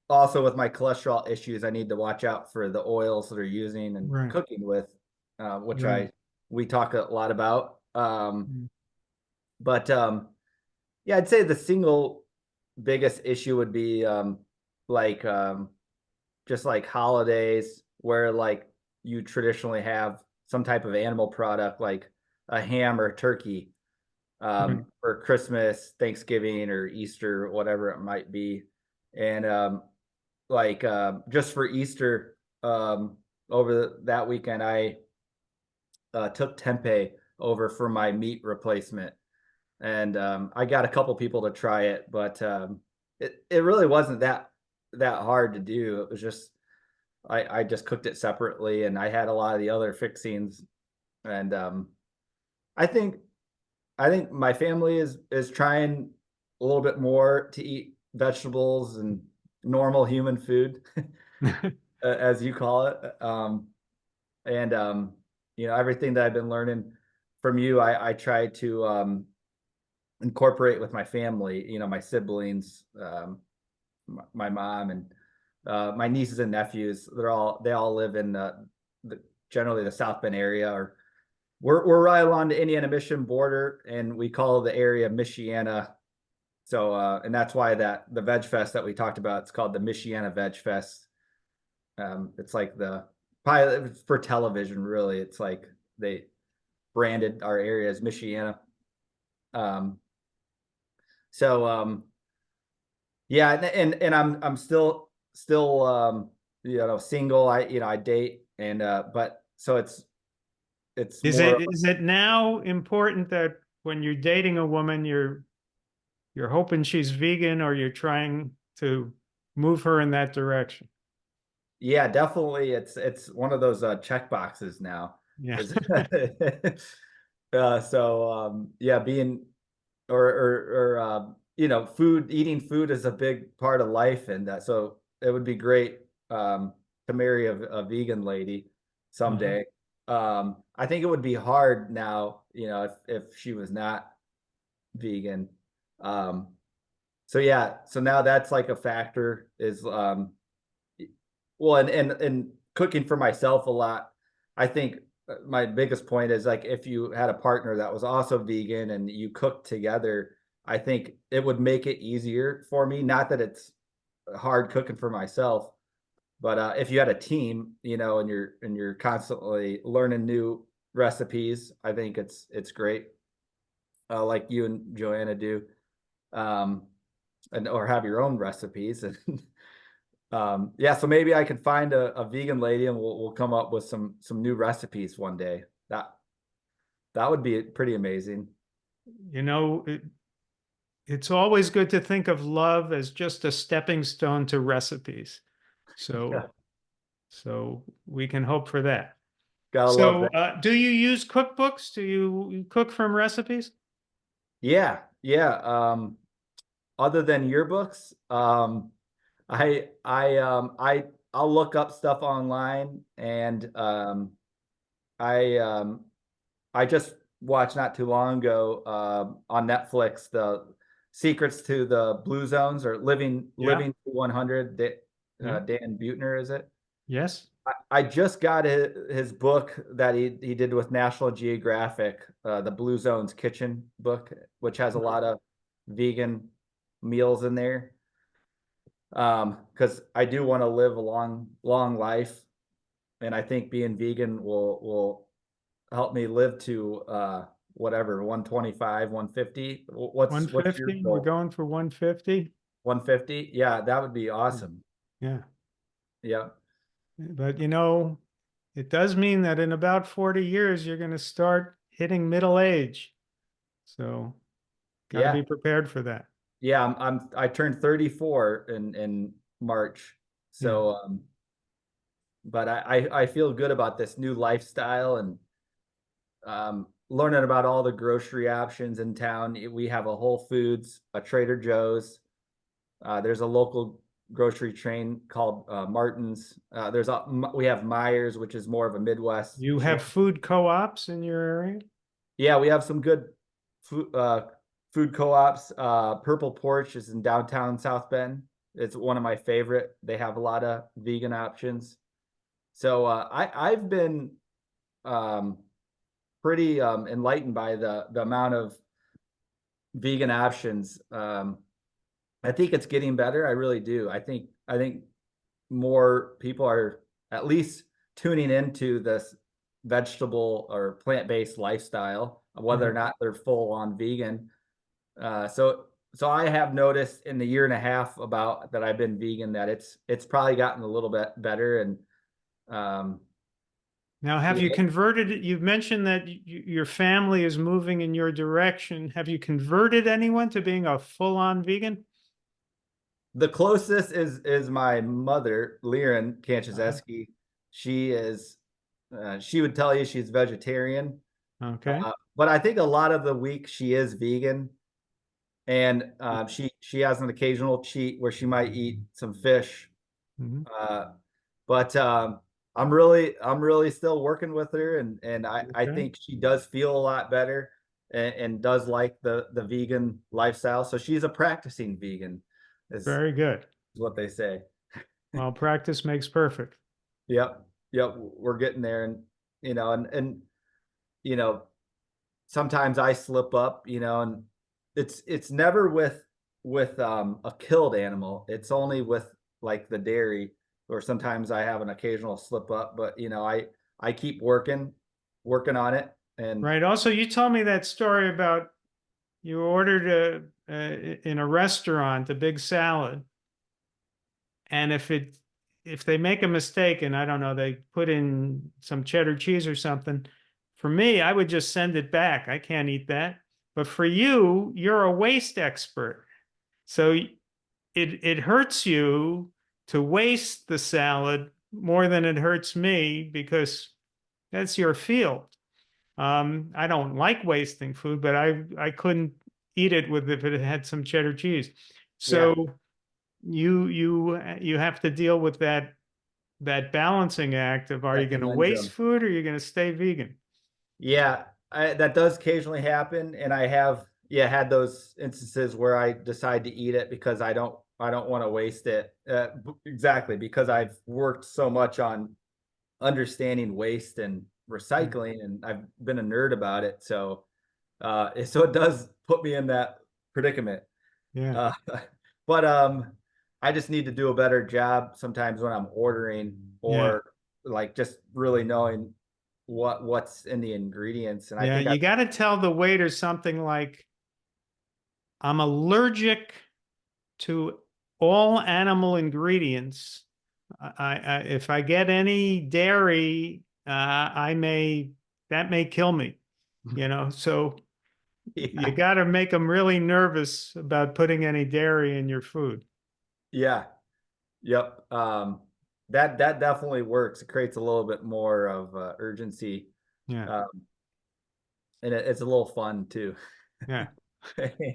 Speaker 2: also with my cholesterol issues, I need to watch out for the oils that are using and
Speaker 1: Right.
Speaker 2: cooking with, which
Speaker 1: Right.
Speaker 2: we talk a lot about.
Speaker 1: Mm.
Speaker 2: But yeah, I'd say the single biggest issue would be like just like holidays, where like you traditionally have some type of animal product like a ham or a turkey
Speaker 1: Right.
Speaker 2: for Christmas, Thanksgiving, or Easter, whatever it might be. And like just for Easter, over that weekend, I took tempeh over for my meat replacement. And I got a couple people to try it, but it really wasn't that hard to do. It was just I just cooked it separately, and I had a lot of the other fixings. And I think my family is trying a little bit more to eat vegetables and normal human food, as you call it. And everything that I've been learning from you, I try to incorporate with my family, my siblings, my mom, and my nieces and nephews. They all live in generally the South Bend area, or we're right along the Indiana-Michigan border, and we call the area Michiana. So and that's why the Veg Fest that we talked about, it's called the Michiana Veg Fest. It's like probably for television, really. It's like they branded our area as Michiana. So yeah, and I'm still single. I date, and but so it's more.
Speaker 1: Is it now important that when you're dating a woman, you're hoping she's vegan, or you're trying to move her in that direction?
Speaker 2: Yeah, definitely. It's one of those check boxes now.
Speaker 1: Yeah.
Speaker 2: Is so yeah, being or eating food is a big part of life, and so it would be great to marry a vegan lady someday. I think it would be hard now, if she was not vegan. So yeah, so now that's like a factor, is well, and cooking for myself a lot. I think my biggest point is like if you had a partner that was also vegan and you cooked together, I think it would make it easier for me. Not that it's hard cooking for myself, but if you had a team, and you're constantly learning new recipes, I think it's great. Like you and Joanna do, um, and or have your own recipes. And yeah, so maybe I can find a vegan lady and we'll come up with some new recipes one day. That would be pretty amazing.
Speaker 1: It's always good to think of love as just a stepping stone to recipes. So,
Speaker 2: Yeah,
Speaker 1: so we can hope for that.
Speaker 2: gotta love
Speaker 1: So,
Speaker 2: that.
Speaker 1: do you use cookbooks? Do you cook from recipes?
Speaker 2: Yeah, yeah. Other than yearbooks, I'll look up stuff online, and I just watched not too long ago on Netflix the Secrets to the Blue Zones, or
Speaker 1: Yeah.
Speaker 2: Living to 100.
Speaker 1: Yeah.
Speaker 2: Dan Buettner, is it?
Speaker 1: Yes.
Speaker 2: I just got his book that he did with National Geographic, the Blue Zones Kitchen book, which has a lot of vegan meals in there. Because I do want to live a long life, and I think being vegan will help me live to whatever, 125, 150. What's your
Speaker 1: 150. We're
Speaker 2: goal?
Speaker 1: going for 150.
Speaker 2: 150? Yeah, that would be awesome.
Speaker 1: Yeah.
Speaker 2: Yeah.
Speaker 1: But it does mean that in about 40 years, you're going to start hitting middle age. So, got to
Speaker 2: Yeah.
Speaker 1: be prepared for that.
Speaker 2: Yeah, I turned 34 in March.
Speaker 1: Yeah.
Speaker 2: So but I feel good about this new lifestyle, and learning about all the grocery options in town. We have a Whole Foods, a Trader Joe's. There's a local grocery chain called Martin's. We have Myers, which is more of a Midwest
Speaker 1: You
Speaker 2: chain.
Speaker 1: have food co-ops in your area?
Speaker 2: Yeah, we have some good food co-ops. Purple Porch is in downtown South Bend. It's one of my favorite. They have a lot of vegan options. So I've been um, pretty enlightened by the amount of vegan options. I think it's getting better. I really do. I think more people are at least tuning into this vegetable or plant-based lifestyle, whether or not they're full on vegan. So I have noticed in the year and a half about that I've been vegan that it's probably gotten a little bit better. And
Speaker 1: Now, have you converted it? You've mentioned that your family is moving in your direction. Have you converted anyone to being a full-on vegan?
Speaker 2: the closest is my mother, Liren Kanczuzewski. She would tell you she's vegetarian.
Speaker 1: Okay.
Speaker 2: But I think a lot of the week she is vegan, and she has an occasional cheat where she might eat some fish.
Speaker 1: Mhm.
Speaker 2: But I'm really still working with her, and I
Speaker 1: Okay.
Speaker 2: think she does feel a lot better, and does like the vegan lifestyle. So she's a practicing vegan, is
Speaker 1: Very good.
Speaker 2: what they say.
Speaker 1: Well, practice makes perfect.
Speaker 2: Yep, yep, we're getting there. And and you know sometimes I slip up, and it's never with a killed animal. It's only with like the dairy, or sometimes I have an occasional slip up. But I keep working on it. And
Speaker 1: Right. Also, you told me that story about you ordered in a restaurant a big salad, and if they make a mistake and I don't know, they put in some cheddar cheese or something, for me, I would just send it back. I can't eat that. But for you, you're a waste expert. So it hurts you to waste the salad more than it hurts me because that's your field. I don't like wasting food, but I couldn't eat it with if it had some cheddar cheese.
Speaker 2: yeah,
Speaker 1: So you have to deal with that balancing act of, are you
Speaker 2: that
Speaker 1: going to waste
Speaker 2: conundrum.
Speaker 1: food or are you going to stay vegan?
Speaker 2: Yeah, that does occasionally happen, and I have had those instances where I decide to eat it because I don't want to waste it. Exactly, because I've worked so much on understanding waste and recycling, and I've been a nerd about it. So so it does put me in that predicament.
Speaker 1: Yeah.
Speaker 2: Uh, but I just need to do a better job sometimes when I'm ordering,
Speaker 1: Yeah.
Speaker 2: or like just really knowing what's in the ingredients. And I
Speaker 1: Yeah.
Speaker 2: think I
Speaker 1: You got to tell the waiter something like, I'm allergic to all animal ingredients. If I get any dairy, that may kill me, so you
Speaker 2: yeah,
Speaker 1: got to make them really nervous about putting any dairy in your food.
Speaker 2: yeah, yep. That definitely works. It creates a little bit more of urgency,
Speaker 1: Yeah.
Speaker 2: um, and it's a little fun too.
Speaker 1: Yeah.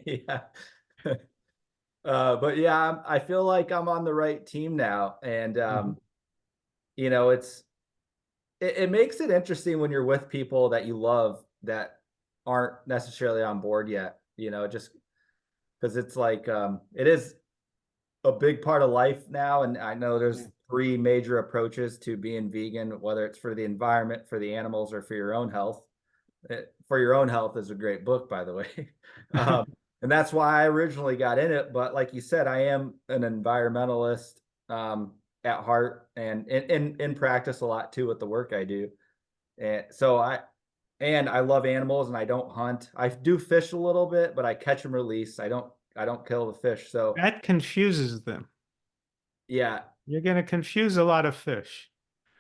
Speaker 2: Yeah. But yeah, I feel like I'm on the right team now, and
Speaker 1: Mhm.
Speaker 2: you know, it makes it interesting when you're with people that you love that aren't necessarily on board yet. Just because it's like it is a big part of life now, and I know
Speaker 1: Yeah.
Speaker 2: there's three major approaches to being vegan, whether it's for the environment, for the animals, or for your own health. For Your Own Health is a great book, by the way. And that's why I originally got in it. But like you said, I am an environmentalist at heart, and in practice a lot too with the work I do. And I love animals, and I don't hunt. I do fish a little bit, but I catch and release. I don't kill the fish. So
Speaker 1: That confuses them.
Speaker 2: yeah,
Speaker 1: You're going to confuse a lot of fish.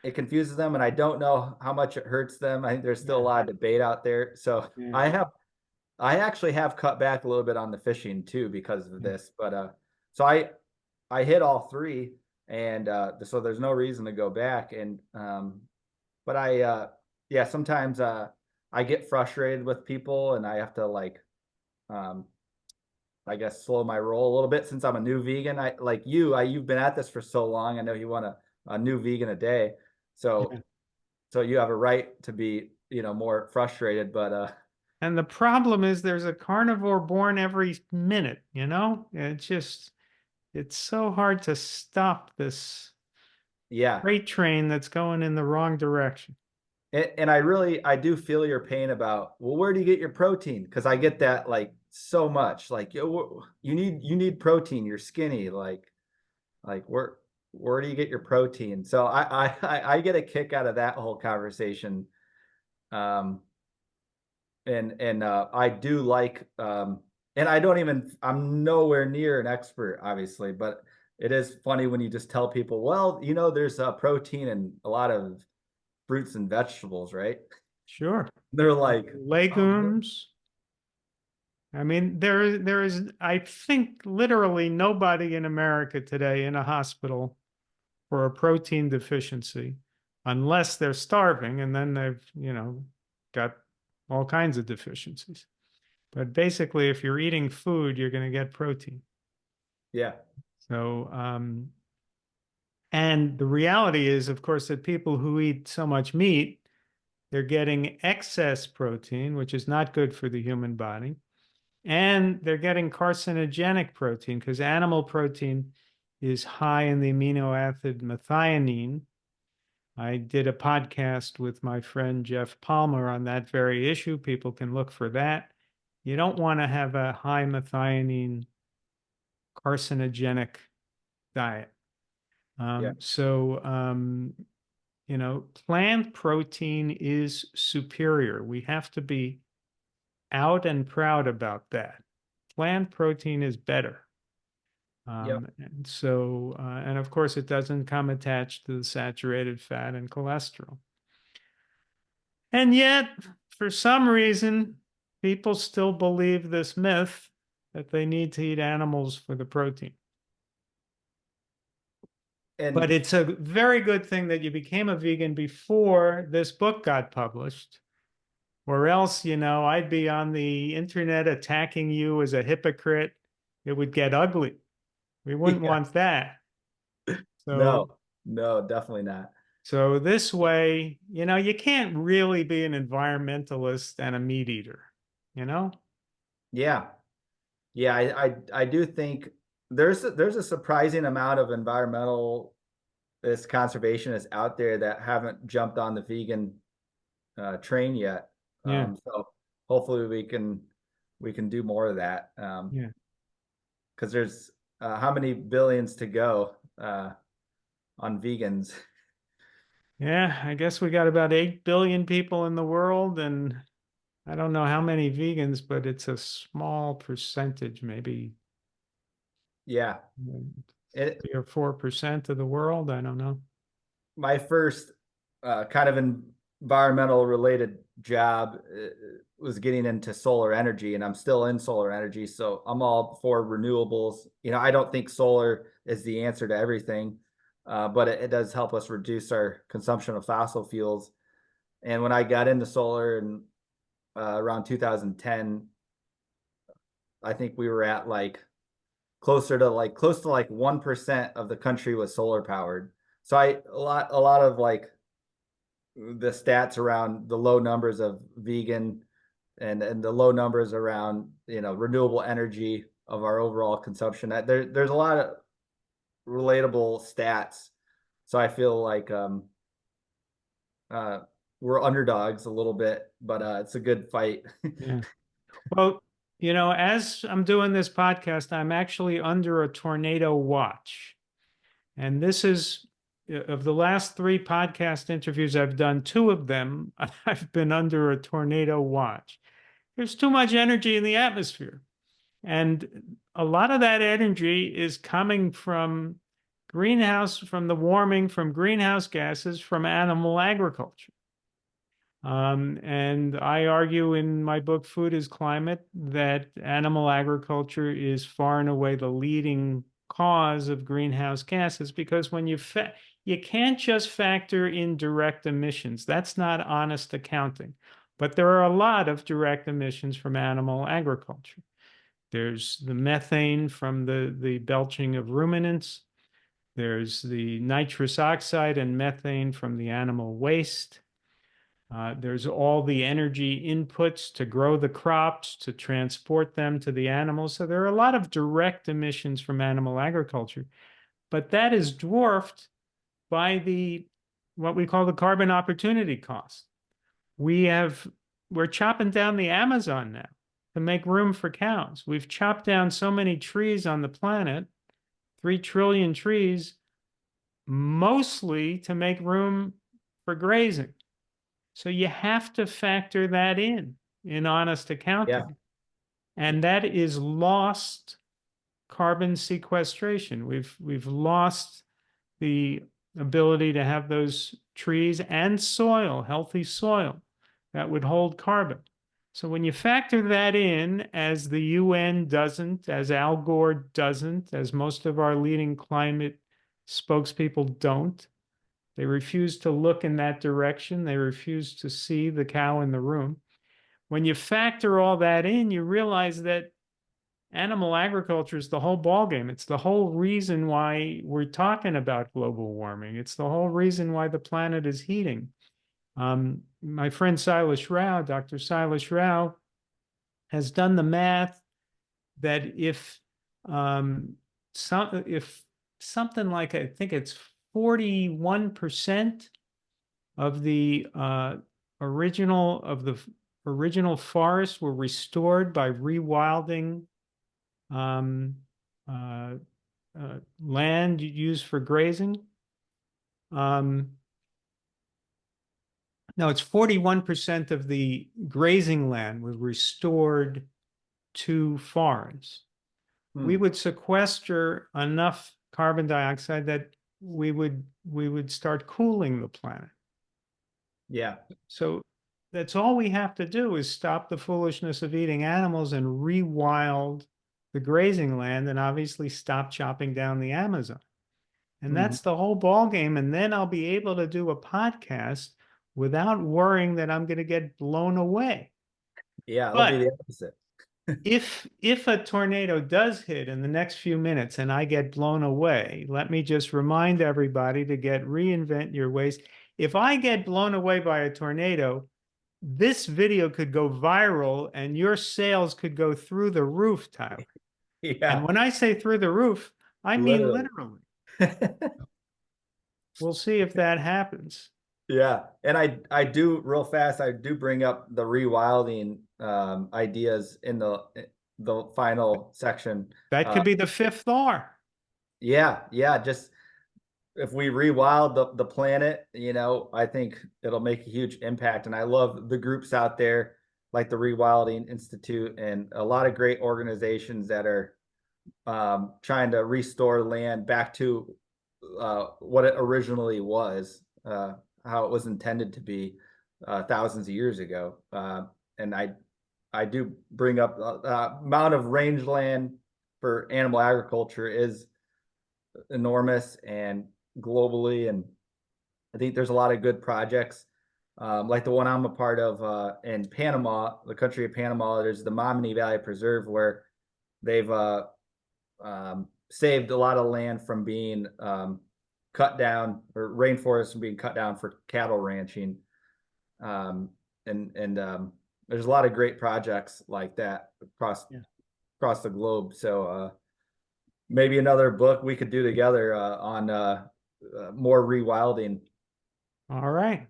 Speaker 2: it confuses them, and I don't know how much it hurts them. I think there's still a
Speaker 1: Yeah.
Speaker 2: lot of debate out there. So
Speaker 1: Yeah.
Speaker 2: I actually have cut back a little bit on the fishing too because of
Speaker 1: Yeah.
Speaker 2: this. But so I hit all three, and so there's no reason to go back. And but yeah, sometimes I get frustrated with people, and I have to like um I guess slow my roll a little bit since I'm a new vegan. I like you've been at this for so long. I know you want a new vegan a day. So
Speaker 1: Yeah.
Speaker 2: so you have a right to be, more frustrated, but
Speaker 1: And the problem is there's a carnivore born every minute. It's so hard to stop this
Speaker 2: yeah.
Speaker 1: freight train that's going in the wrong direction.
Speaker 2: And I do feel your pain about, well, where do you get your protein? Because I get that like so much. Like you need protein. You're skinny. Like where do you get your protein? So I get a kick out of that whole conversation. Um, and I do like and I'm nowhere near an expert, obviously, but it is funny when you just tell people, well, there's protein in a lot of fruits and vegetables, right?
Speaker 1: Sure.
Speaker 2: They're like, oh, really?
Speaker 1: Legumes. I mean, there is, I think, literally nobody in America today in a hospital for a protein deficiency, unless they're starving, and then they've got all kinds of deficiencies. But basically, if you're eating food, you're going to get protein.
Speaker 2: Yeah,
Speaker 1: So, and the reality is, of course, that people who eat so much meat, they're getting excess protein, which is not good for the human body. And they're getting carcinogenic protein because animal protein is high in the amino acid methionine. I did a podcast with my friend Jeff Palmer on that very issue. People can look for that. You don't want to have a high methionine carcinogenic diet.
Speaker 2: yeah.
Speaker 1: Plant protein is superior. We have to be out and proud about that. Plant protein is better.
Speaker 2: Yep.
Speaker 1: And of course, it doesn't come attached to the saturated fat and cholesterol. And yet, for some reason, people still believe this myth that they need to eat animals for the protein. But
Speaker 2: And
Speaker 1: it's a very good thing that you became a vegan before this book got published, or else, I'd be on the internet attacking you as a hypocrite. It would get ugly. We wouldn't
Speaker 2: yeah,
Speaker 1: want that.
Speaker 2: no,
Speaker 1: So,
Speaker 2: no, definitely not.
Speaker 1: so this way, you can't really be an environmentalist and a meat eater, you know?
Speaker 2: Yeah, yeah. I do think there's a surprising amount of environmental this conservationists out there that haven't jumped on the vegan train yet.
Speaker 1: Yeah.
Speaker 2: So hopefully we can do more of that.
Speaker 1: Yeah.
Speaker 2: Because there's how many billions to go on vegans?
Speaker 1: Yeah, I guess we got about 8 billion people in the world, and I don't know how many vegans, but it's a small percentage, maybe
Speaker 2: Yeah.
Speaker 1: 3 or 4% of the world. I don't know.
Speaker 2: My first kind of environmental related job was getting into solar energy, and I'm still in solar energy. So I'm all for renewables. I don't think solar is the answer to everything, but it does help us reduce our consumption of fossil fuels. And when I got into solar in around 2010, I think we were at close to 1% of the country was solar powered. So a lot of the stats around the low numbers of vegan and the low numbers around renewable energy of our overall consumption. There's a lot of relatable stats. So I feel like we're underdogs a little bit, but it's a good fight.
Speaker 1: Yeah. Well, as I'm doing this podcast, I'm actually under a tornado watch. And this is, of the last 3 podcast interviews I've done, 2 of them, I've been under a tornado watch. There's too much energy in the atmosphere. And a lot of that energy is coming from the warming, from greenhouse gases, from animal agriculture. And I argue in my book, Food is Climate, that animal agriculture is far and away the leading cause of greenhouse gases, because when you can't just factor in direct emissions. That's not honest accounting. But there are a lot of direct emissions from animal agriculture. There's the methane from the belching of ruminants. There's the nitrous oxide and methane from the animal waste. There's all the energy inputs to grow the crops, to transport them to the animals. So there are a lot of direct emissions from animal agriculture, but that is dwarfed by what we call the carbon opportunity cost. We're chopping down the Amazon now to make room for cows. We've chopped down so many trees on the planet, 3 trillion trees, mostly to make room for grazing. So you have to factor that in honest accounting.
Speaker 2: Yeah.
Speaker 1: And that is lost carbon sequestration. We've lost the ability to have those trees and soil, healthy soil, that would hold carbon. So when you factor that in, as the UN doesn't, as Al Gore doesn't, as most of our leading climate spokespeople don't, they refuse to look in that direction. They refuse to see the cow in the room. When you factor all that in, you realize that animal agriculture is the whole ballgame. It's the whole reason why we're talking about global warming. It's the whole reason why the planet is heating. My friend Silas Rao, Dr. Silas Rao, has done the math that if something like, I think it's 41% of the original forests were restored by rewilding land used for grazing. No, it's 41% of the grazing land was restored to forests. We would sequester enough carbon dioxide that we would start cooling the planet.
Speaker 2: Yeah.
Speaker 1: So that's all we have to do, is stop the foolishness of eating animals and rewild the grazing land, and obviously stop chopping down the Amazon. And that's the whole ballgame. And then I'll be able to do a podcast without worrying that I'm going to get blown away.
Speaker 2: Yeah, it'll be the opposite.
Speaker 1: If a tornado does hit in the next few minutes and I get blown away, let me just remind everybody to get Reinvent Your Waste. If I get blown away by a tornado, this video could go viral and your sales could go through the roof, Tyler.
Speaker 2: Yeah.
Speaker 1: And when I say through the roof, I mean literally. We'll see if that happens.
Speaker 2: Yeah, and I do real fast. I do bring up the rewilding ideas in the final section.
Speaker 1: That could be the fifth R.
Speaker 2: Yeah. Just if we rewild the planet, I think it'll make a huge impact. And I love the groups out there like the Rewilding Institute and a lot of great organizations that are trying to restore land back to what it originally was. How it was intended to be thousands of years ago. And I do bring up the amount of rangeland for animal agriculture is enormous and globally. And I think there's a lot of good projects like the one I'm a part of in Panama, the country of Panama. There's the Momini Valley Preserve where they've saved a lot of land from being cut down, or rainforests from being cut down for cattle ranching. And there's a lot of great projects like that across the globe. So maybe another book we could do together on more rewilding.
Speaker 1: All right.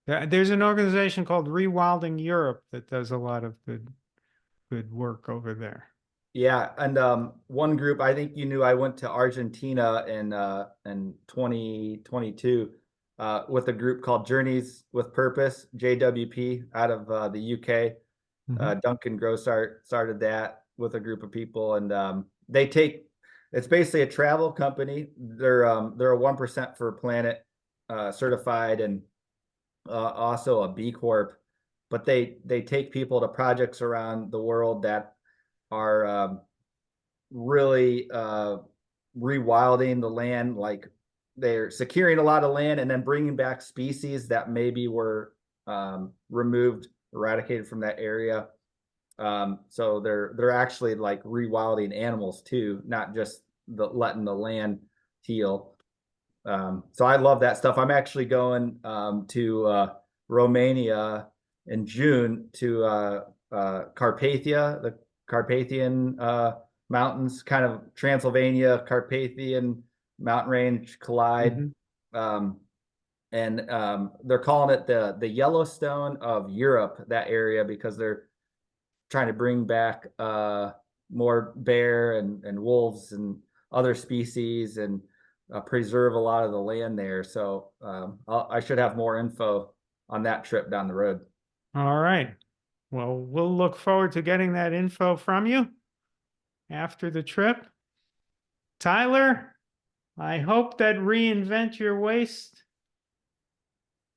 Speaker 1: There's an organization called Rewilding Europe that does a lot of good work over there.
Speaker 2: Yeah, and one group, I think I went to Argentina in 2022 with a group called Journeys with Purpose, JWP, out of the UK.
Speaker 1: Mm-hmm.
Speaker 2: Duncan Grossart started that with a group of people, and it's basically a travel company. They're a 1% for Planet certified, and also a B Corp, but they take people to projects around the world that are really rewilding the land. Like they're securing a lot of land and then bringing back species that maybe were eradicated from that area. So they're actually like rewilding animals too, not just letting the land heal. So I love that stuff. I'm actually going to Romania in June to Carpathia, the Carpathian mountains, kind of Transylvania, Carpathian mountain range collide.
Speaker 1: Mm-hmm.
Speaker 2: And they're calling it the Yellowstone of Europe, that area, because they're trying to bring back more bear and wolves and other species and preserve a lot of the land there. So I should have more info on that trip down the road.
Speaker 1: All right. Well, we'll look forward to getting that info from you after the trip. Tyler, I hope that Reinvent Your Waste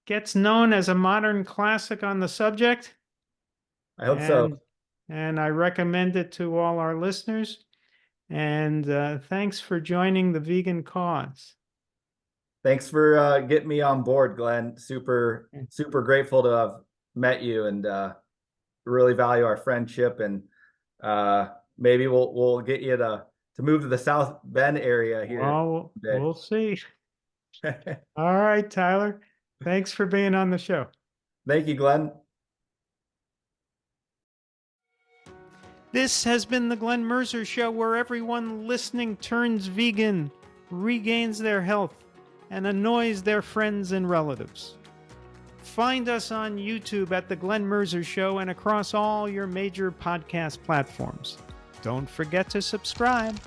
Speaker 1: gets known as a modern classic on the subject.
Speaker 2: I hope so.
Speaker 1: And I recommend it to all our listeners. And thanks for joining the vegan cause.
Speaker 2: Thanks for getting me on board, Glenn. Super grateful to have met you, and really value our friendship. And maybe we'll get you to move to the South Bend area here.
Speaker 1: Well, we'll see. All right, Tyler. Thanks for being on the show.
Speaker 2: Thank you, Glenn.
Speaker 1: This has been the Glenn Mercer Show, where everyone listening turns vegan, regains their health, and annoys their friends and relatives. Find us on YouTube at The Glenn Mercer Show and across all your major podcast platforms. Don't forget to subscribe.